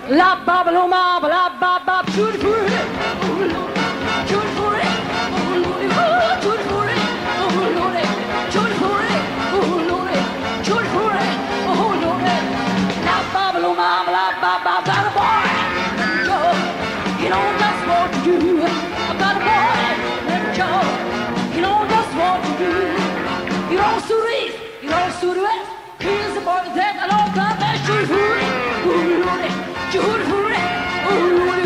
La babaloma, bla ba ba, shoot for it. Shoot for it. Oh lordy, shoot for it. Oh lordy, shoot for it. Oh lordy, shoot for it. Oh lordy. La babaloma, bla ba ba, got a boy. Go. You know that's what to do. I got a boy. Let go. You know that's what to do. You don't suit it. You don't suit it. Here's the boy that I love that shoot for it. Oh lordy. Shoot for it, oh lordy,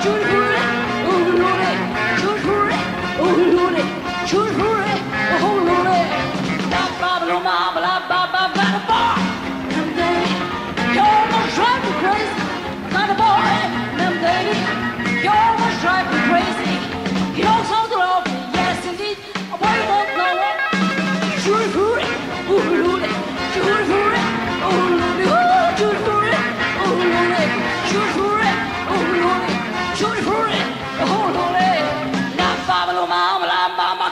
shoot for it, oh lordy, shoot for it, oh lordy, shoot for it, oh lordy. La ba ba ba ba ba ba ba ba. Them day, you almost drive me crazy. Got a boy, them day, you almost drive me crazy. You don't sound love me, yes indeed. I won't know it. Shoot for it, oh lordy, shoot for it, oh lordy, shoot for it, oh lordy. Shoot for it, oh lordy, shoot for it, oh lordy. La babaloma, la baba.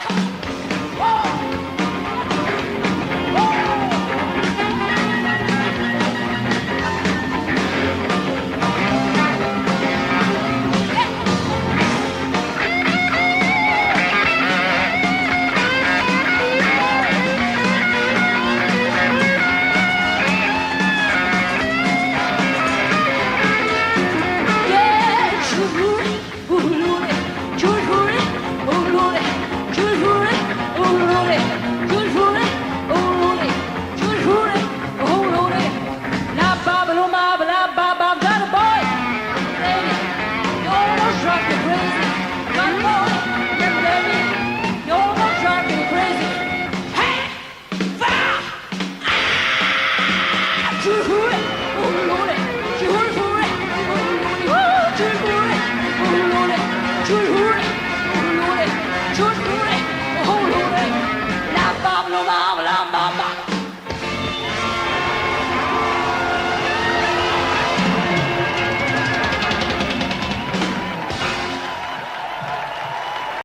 Shoot!